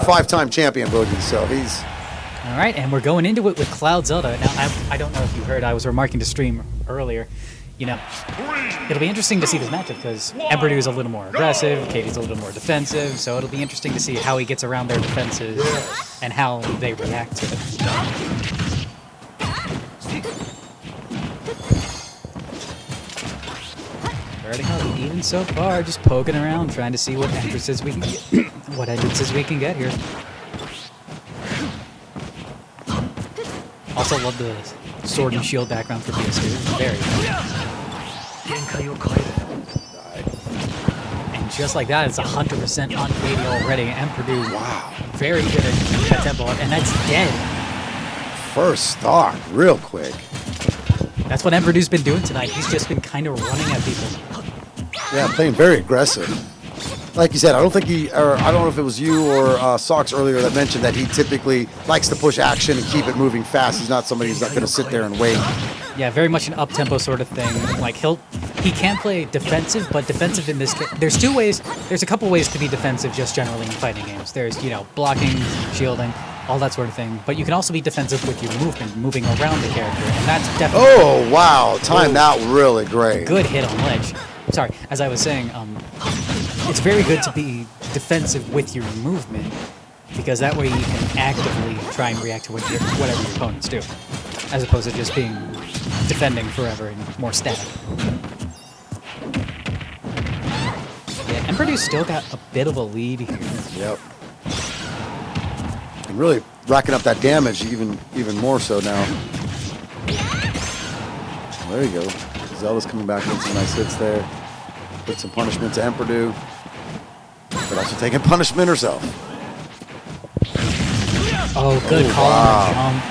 5-time champion Boogie, so he's... All right, and we're going into it with Cloud Zelda. Now, I don't know if you heard, I was remarking to stream earlier, you know, it'll be interesting to see this matchup because Emperdew is a little more aggressive, Katy's a little more defensive, so it'll be interesting to see how he gets around their defenses and how they react to it. Starting out even so far, just poking around, trying to see what entrances we can get, here. Also love the sword and shield background for PS2. Very good. And just like that, it's 100% on Katy already. Emperdew, wow, very good at that tempo, and that's dead. First stock, real quick. That's what Emperdew's been doing tonight. He's just been kind of running at people. Yeah, playing very aggressive. Like you said, I don't think I don't know if it was you or Socks earlier that mentioned that he typically likes to push action and keep it moving fast. He's not somebody who's not going to sit there and wait. Yeah, very much an up-tempo sort of thing. Like he can play defensive, but defensive in this case, there's a couple ways to be defensive just generally in fighting games. There's, you know, blocking, shielding, all that sort of thing. But you can also be defensive with your movement, moving around the character, and that's definitely... Oh, wow. Timed out really great. Good hit on ledge. Sorry, as I was saying, it's very good to be defensive with your movement, because that way you can actively try and react to whatever your opponents do, as opposed to just being defending forever and more static. Yeah, Emperdew's still got a bit of a lead here. Yep. And really racking up that damage even more so now. There you go. Zelda's coming back in some nice hits there. Put some punishment to Emperdew, but also taking punishment herself. Oh, good call on the jump.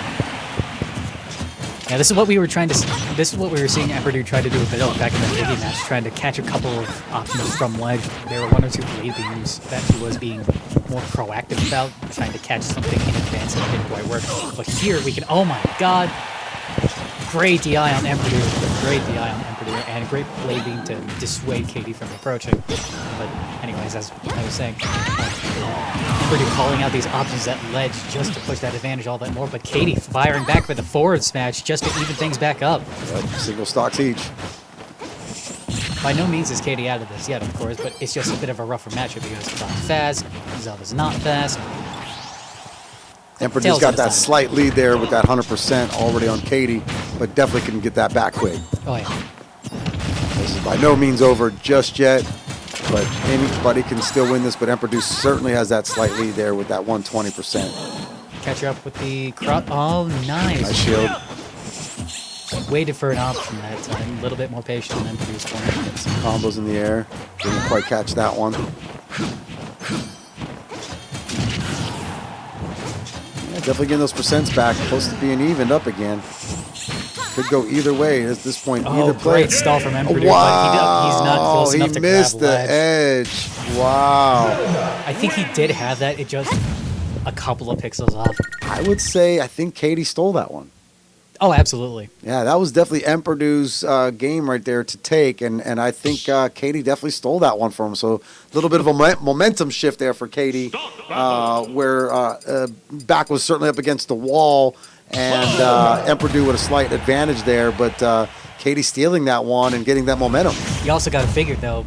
Yeah, this is what we were seeing Emperdew try to do with the back in the Biggie match, trying to catch a couple of options from ledge. There were one or two blade beams that he was being more proactive about, trying to catch something in advance and it didn't quite work. But here we can, oh my god! Great DI on Emperdew, and a great blade beam to dissuade Katy from approaching. But anyways, as I was saying, Emperdew calling out these options at ledge just to push that advantage all that more, but Katy firing back with a forward smash just to even things back up. Yep, single stocks each. By no means is Katy out of this yet, of course, but it's just a bit of a rougher matchup because Cloud's fast, Zelda's not fast. Emperdew's got that slight lead there with that 100% already on Katy, but definitely can get that back quick. Oh, yeah. This is by no means over just yet, but anybody can still win this, but Emperdew certainly has that slight lead there with that 120%. Catch her up with the crop. Oh, nice. Nice shield. Waited for an option that time. A little bit more patient than Emperdew's point. Get some combos in the air. Didn't quite catch that one. Definitely getting those percents back, close to being evened up again. Could go either way at this point. Either play. Great stall from Emperdew, wow. But he's not close enough to grab missed the edge. Wow. I think he did have that. It just a couple of pixels off. I think Katy stole that one. Oh, absolutely. Yeah, that was definitely Emperdew's game right there to take, and I think Katy definitely stole that one from him. So a little bit of a momentum shift there for Katy, where back was certainly up against the wall, and Emperdew with a slight advantage there, but Katy stealing that one and getting that momentum. You also got to figure, though,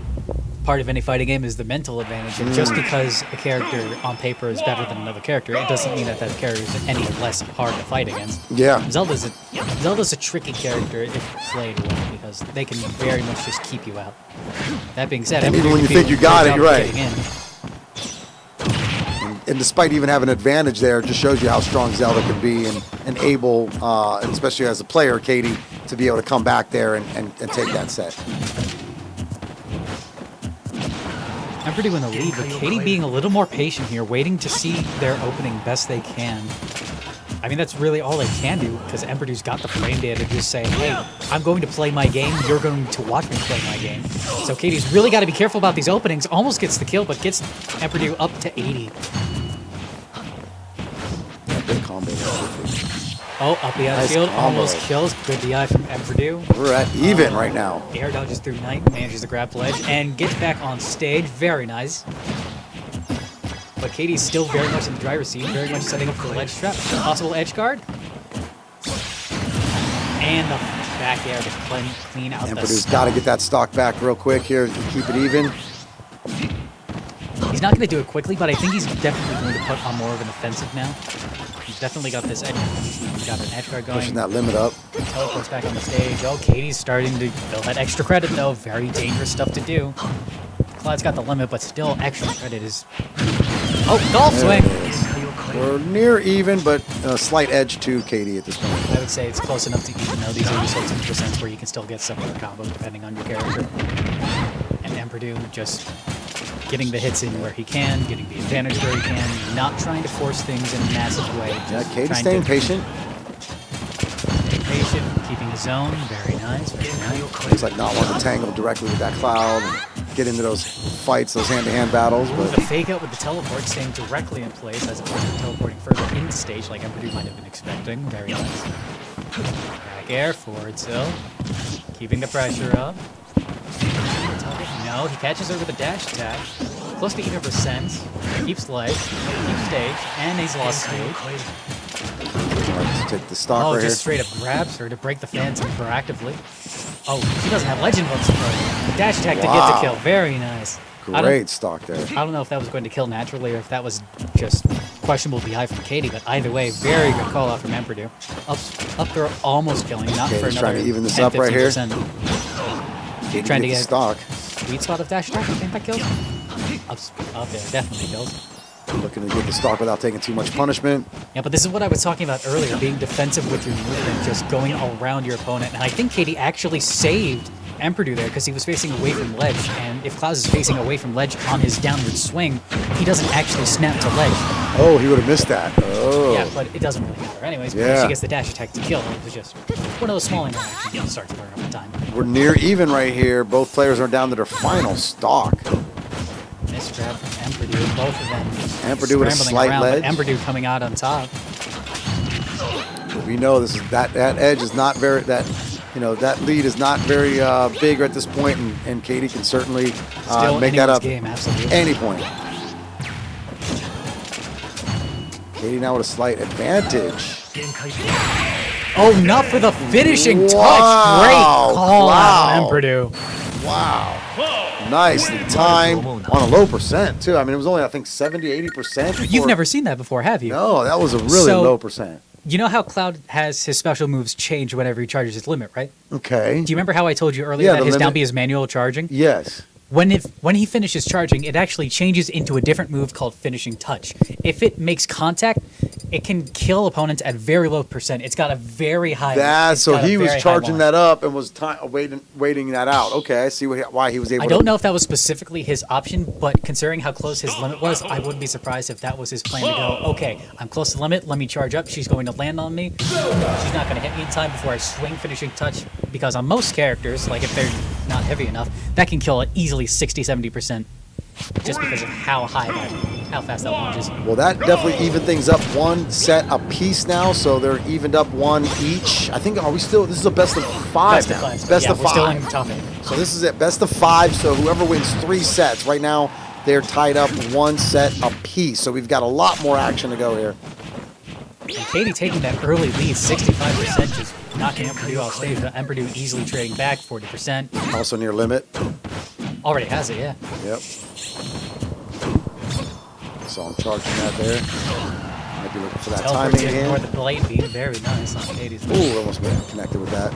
part of any fighting game is the mental advantage. And just because a character on paper is better than another character, it doesn't mean that character is any less hard to fight against. Yeah. Zelda's a tricky character if played well, because they can very much just keep you out. That being said, even when you think you got it, you're right. And despite even having an advantage there, it just shows you how strong Zelda can be and able, and especially as a player, Katy, to be able to come back there and take that set. Emperdew in the lead, but Katy being a little more patient here, waiting to see their opening best they can. I mean, that's really all they can do, because Emperdew's got the frame data to just say, hey, I'm going to play my game, you're going to watch me play my game. So Katy's really got to be careful about these openings. Almost gets the kill, but gets Emperdew up to 80. Yeah, good combo. Oh, up the out shield, almost kills. Good DI from Emperdew. We're at even right now. Air dodges through Knight, manages to grab ledge, and gets back on stage. Very nice. but Katie's still very much in the driver's seat, very much setting up for the ledge trap. Possible edge guard. And the back air to clean out the Emperdew's stock. got to get that stock back real quick here to keep it even. He's not going to do it quickly, but I think he's definitely going to put on more of an offensive now. He's definitely got this edge. He's got an edge guard going. Pushing that limit up. Teleports back on the stage. Oh, Katie's starting to build that extra credit, though. Very dangerous stuff to do. Cloud's got the limit, but still extra credit is... Oh, golf There swing! it is. We're near even, but a slight edge to Katy at this point. I would say it's close enough to even, though these are the sorts of percents where you can still get similar combos depending on your character. And Emperdew just getting the hits in where he can, getting the advantage where he can, not trying to force things in a massive way. Yeah, Just Katy's trying staying to patient. stay patient, keeping his zone. Very nice, very nice. Looks like not wanting to tangle directly with that Cloud and get into those fights, those hand-to-hand battles. Ooh, But the fake out with the teleport staying directly in place as opposed to teleporting further into stage like Emperdew might have been expecting. Very nice. Back air, forward tilt. Keeping the pressure up. No, he catches her with a dash attack. Close to even percent. Keeps leg, keeps stage, and he's lost stage. let's take the stock Oh, right just here. straight up grabs her to break the phantom proactively. Oh, she doesn't have legend hooks for dash attack to get Wow. the kill. Very nice. Great stock there. I don't know if that was going to kill naturally or if that was just questionable BI from Katy, but either way, very good call out from Emperdew. Up throw almost killing, not for Katy's another trying to even this 10, up right here. 15%. Katy Trying to gets get the stock. sweet spot of dash attack. I think that kills. Up there, definitely kills. Looking to get the stock without taking too much punishment. Yeah, but this is what I was talking about earlier, being defensive with your movement, just going around your opponent. And I think Katy actually saved Emperdew there because he was facing away from ledge, and if Klaus is facing away from ledge on his downward swing, he doesn't actually snap to ledge. Oh, he would have missed that. Oh. Yeah, but it doesn't really matter. Anyways, because Yeah. she gets the dash attack to kill, it was just one of those small interactions you start to learn over time. We're near even right here. Both players are down to their final stock. Nice grab from Emperdew, both of them Emperdew with a scrambling slight around, ledge. but Emperdew coming out on top. We know this is that edge is not very that lead is not very big at this point, and Katy can certainly Still make that anyone's up game, absolutely. any point. Katy now with a slight advantage. Oh, not for the finishing touch. Wow, Great call out wow. from Emperdew. Wow. Nicely timed on a low percent too. I mean, it was only I think 70-80%. You've never seen that before, have you? No, that was a really So- low percent. You know how Cloud has his special moves change whenever he charges his limit, right? Okay. Do you remember how I told you earlier Yeah, that the his down limit- B is manual charging? Yes. When he finishes charging, it actually changes into a different move called finishing touch. If it makes contact, it can kill opponents at very low percent. It's got a very high. That so he was charging that. that up and was waiting that out. Okay, I see why he was able. I don't know if that was specifically his option, but considering how close his limit was, I wouldn't be surprised if that was his plan to go, okay, I'm close to the limit, let me charge up, she's going to land on me, she's not going to hit me in time before I swing finishing touch, because on most characters, like if they're not heavy enough, that can kill at easily 60-70%, just because of how fast that launches. Well, that definitely evened things up one set a piece now, so they're evened up one each. I think this is a best of five now. Best of We're still in five. top 8. So this is it, best of five. So whoever wins 3 sets right now, they're tied up 1 set apiece. So we've got a lot more action to go here. And Katy taking that early lead, 65%, just knocking Emperdew off stage. Emperdew easily trading back, 40%. Also near limit. Already has it, yeah. Yep. So I'm charging that there. Might be looking for that Teleport timing getting more again. the blade beam, very nice on Katy's. Ooh, almost got connected with that.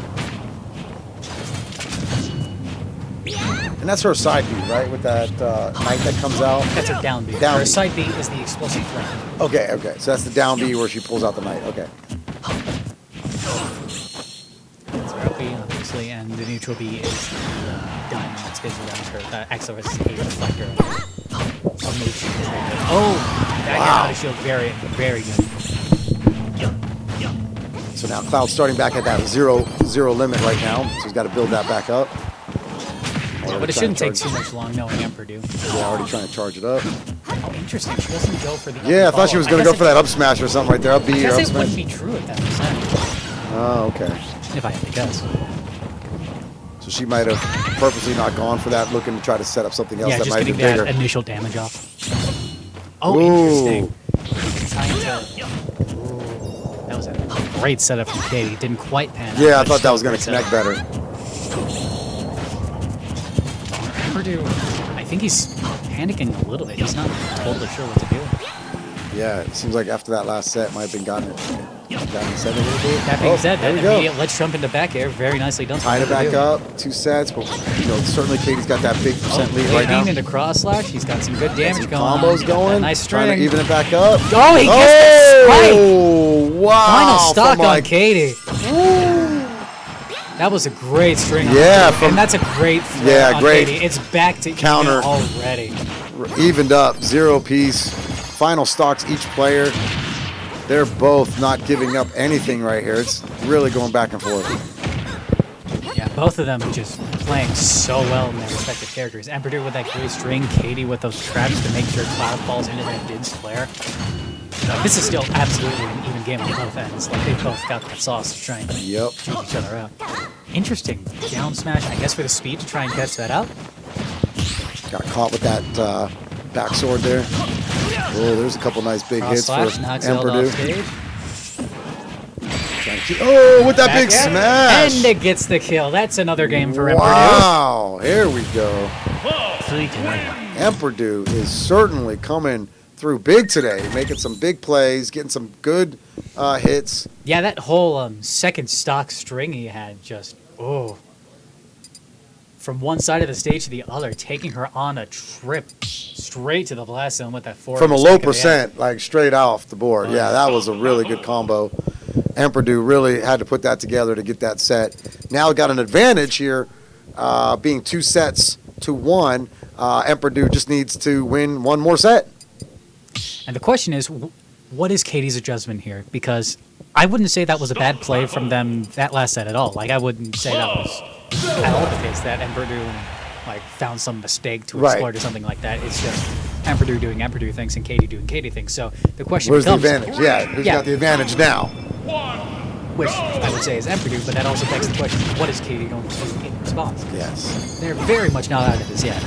And that's her side B, right? With that knight that comes out. That's her down B. Down Her B. side B is the explosive flame. Okay, okay. So that's the down B where she pulls out the knight. Okay. That's her up B, obviously, and the neutral B is the diamond that spins around her. The XO is a reflector of move she can trigger. Oh! That Wow. got out of shield, very, very good. So now Cloud's starting back at that zero limit right now. So he's got to build that back up. But it shouldn't take too much long knowing Emperdew. Yeah, already trying to charge it up. Oh, interesting. She doesn't go for the Yeah, I thought she was going to go guess for that up smash or something right there. Up B I or guess up it wouldn't smash. be true at that percent, Oh, okay. if I had to guess. So she might have purposely not gone for that, looking to try to set up something else Yeah, that just might have getting been that bigger. initial damage off. Oh, Ooh. interesting. Trying to... That was a great setup from Katy. Didn't quite pan out. Yeah, I but thought that still was going great to connect setup. better. Emperdew, I think he's panicking a little bit. He's not totally sure what to do. Yeah, it seems like after that last set, might have been gotten set a little bit. That being said, there that we go. immediate let's jump into back air. Very nicely done. Tied it back up, 2 sets, but certainly Katy's got that big percent lead right now. Into cross slash. He's got some good damage Some going combos on. going. Nice Trying string. to even it back up. Oh, he gets the spike. Oh, wow. Final stock from, on like, Katy. That was a great string. on Yeah, Katy, and that's a great Yeah, on great. Katy. It's back to Counter. even already. Evened up, 0 piece. Final stocks each player. They're both not giving up anything right here. It's really going back and forth. Yeah, both of them just playing so well in their respective characters. Emperdew with that great string, Katy with those traps to make sure Cloud falls into that Din's flare. This is still absolutely an even game on both ends. Like, they both got that sauce to try and Yep. shoot each other out. Interesting. Down smash, I guess, for the speed to try and catch that out. Got caught with that back sword there. Oh, there's a couple nice big Cross hits slash, for knocks Zelda off Emperdew. stage. Oh, with that Back big air, smash. And it gets the kill. That's another game for Emperdew. Wow, here we go. Emperdew is certainly coming through big today, making some big plays, getting some good hits. Yeah, that whole second stock string he had just, from one side of the stage to the other, taking her on a trip straight to the blast zone with that 4. From a low percent, like straight off the board. Yeah, that was a really good combo. Emperdew really had to put that together to get that set. Now got an advantage here, being 2 sets to 1. Emperdew just needs to win 1 more set. And the question is, what is Katy's adjustment here? Because I wouldn't say that was a bad play from them that last set at all. Like, I wouldn't say that was at all the case that Emperdew found some mistake to exploit or something like that. It's just Emperdew doing Emperdew things and Katy doing Katy things. So the question Where's becomes... the advantage? Yeah, who's got the advantage now? Which I would say is Emperdew, but that also begs the question, what is Katy going to do in response? Yes. They're very much not out of this yet.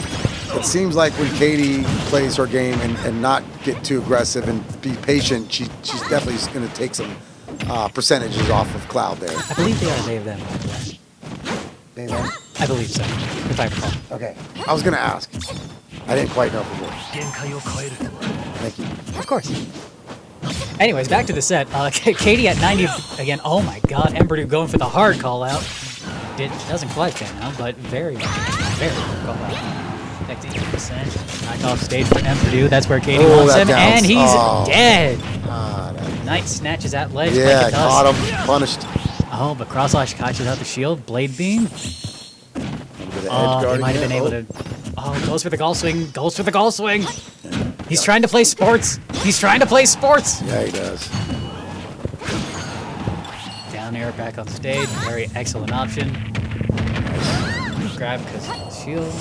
It seems like when Katy plays her game and not get too aggressive and be patient, she's definitely going to take some percentages off of Cloud there. I believe they are they of them. by the way. They know? I believe so, if I recall. Okay. I was going to ask. I didn't quite know if it was. Thank you. Of course. Anyways, back to the set. Katy at 90 again. Oh my God, Emperdew going for the hard call out. Doesn't quite pan out, but very hard call out. Back to 80%. Knock off stage for Emperdew. That's where Katy wants him, downs. and he's dead. That- Nice snatches that ledge. yeah, like it does. caught him. Punished. Oh, but cross slash catches out the shield. Blade beam. They They might have been able to. Oh, goes for the gall swing. Goes for the gall swing. He's trying to play sports. He's trying to play sports. Yeah, he does. Down air back on stage. Very excellent option. Grab because of the shield.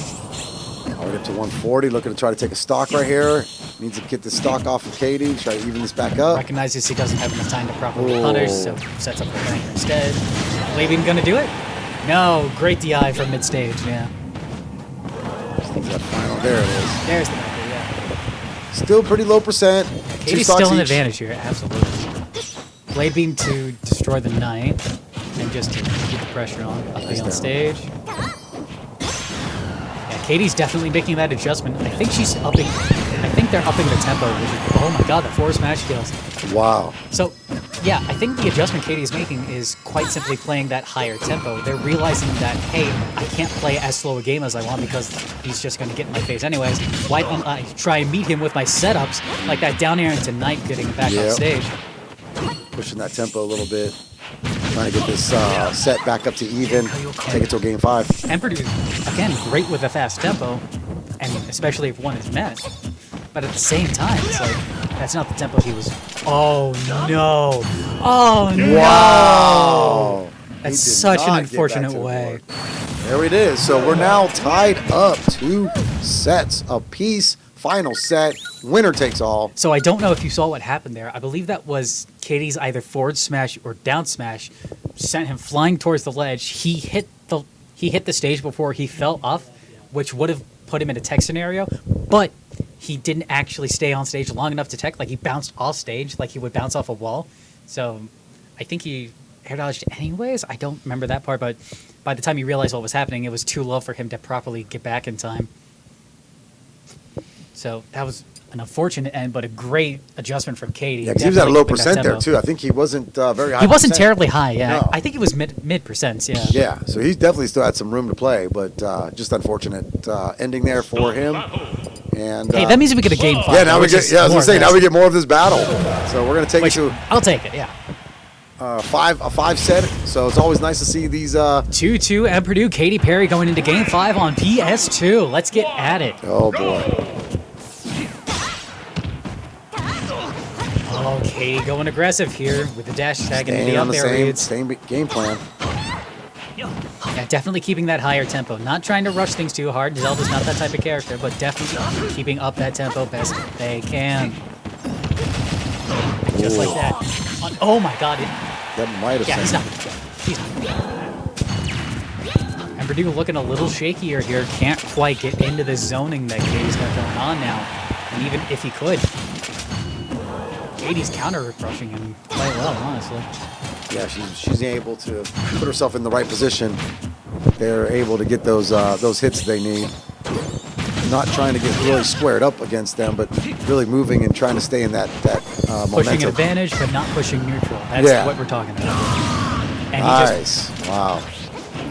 Already up to 140. Looking to try to take a stock right here. Needs to get the stock off of Katy. Try to even this back up. Recognizes he doesn't have enough time to properly Oh. punish, so sets up the banger instead. Leaving gonna do it? No. Great DI from mid stage. Yeah. That final. There it is. There's the backer. Yeah. Still pretty low percent. Two Katy's stocks still an each. advantage here. Absolutely. Blade beam to destroy the knight, and just to keep the pressure on. Up Nice on down. stage. Yeah, Katy's definitely making that adjustment. I think she's upping. I think they're upping the tempo. Which is, oh my God, the 4 smash kills. Wow. So, yeah, I think the adjustment Katy is making is quite simply playing that higher tempo. They're realizing that, hey, I can't play as slow a game as I want because he's just going to get in my face anyways. Why don't I try and meet him with my setups, like that down air into Knight getting back on Yep. stage? Pushing that tempo a little bit. Trying to get this set back up to even. Take it to a game 5. Emperdew, again, great with a fast tempo, and especially if one is met. But at the same time, it's like, that's not the tempo he was... Oh, no. Oh, no. Wow. That's He did such an not get back unfortunate to the way. board. There it is. So we're now tied up 2 sets apiece. Final set. Winner takes all. So I don't know if you saw what happened there. I believe that was Katy's either forward smash or down smash sent him flying towards the ledge. He hit the stage before he fell off, which would have put him in a tech scenario, but he didn't actually stay on stage long enough to tech. Like, he bounced off stage like he would bounce off a wall. So I think he air dodged anyways. I don't remember that part, but by the time he realized what was happening, it was too low for him to properly get back in time. So that was an unfortunate end, but a great adjustment from Katy. Yeah, because he was at a low percent there, too. I think he wasn't very high. He wasn't terribly high, yeah. No. I think he was mid percents, yeah. Yeah, so he definitely still had some room to play, but just unfortunate ending there for him. And hey, that means we get a game 5. Yeah, now we get. Yeah, I was gonna say now we get more of this battle. So we're gonna take it to. I'll take it. Yeah. A five set. So it's always nice to see these. 2-2 Emperdew, Katy Parry going into game 5 on PS2. Let's get at it. Oh boy. Oh, Katy going aggressive here with the dash tag into the on up the air reads. same game plan. Yeah, definitely keeping that higher tempo. Not trying to rush things too hard. Zelda's not that type of character, but definitely keeping up that tempo best they can. And just like that. Oh my god. That might have. Yeah, he's not. He's not. Emperdew looking a little shakier here. Can't quite get into the zoning that Katy's got going on now. And even if he could, Katy's counter rushing him quite well, honestly. Yeah, she's able to put herself in the right position. They're able to get those hits they need. Not trying to get really squared up against them, but really moving and trying to stay in that momentum. Pushing an advantage, but not pushing neutral. That's what we're talking about. And nice. Wow.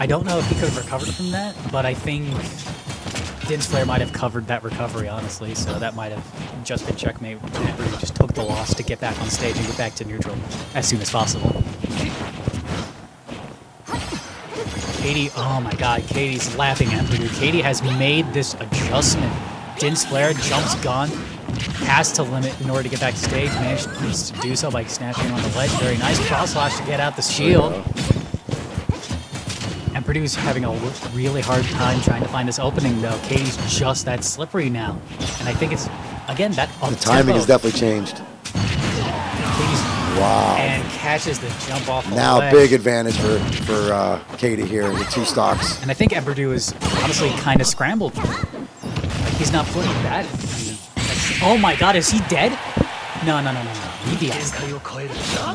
I don't know if he could have recovered from that, but I think Din's Flare might have covered that recovery, honestly, so that might have just been checkmate. Emperdew just took the loss to get back on stage and get back to neutral as soon as possible. Katy, oh my god, Katy's laughing at Emperdew. Katy has made this adjustment. Din's Flare jumps gone, has to limit in order to get back to stage, manages to do so by snatching on the ledge. Very nice cross slash to get out the shield. Emperdew's having a really hard time trying to find this opening, though. Katy's just that slippery now. And I think it's, again, that the timing has definitely changed. Katy's, wow. And catches the jump off the now ledge. Big advantage for Katy here with 2 stocks. And I think Emperdew is honestly kind of scrambled. Like, he's not putting that. Oh my god, is he dead? No. He dies. Wow,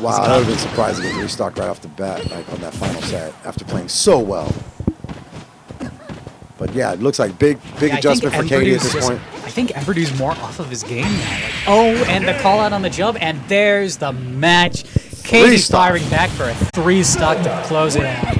that would have been surprising if he restocked right off the bat, like on that final set, after playing so well. But yeah, it looks like big adjustment for Katy at this point. I think Emperdew's more off of his game now. Like, oh, and the call out on the jump, and there's the match. Katy firing back for a 3 stock to close it out.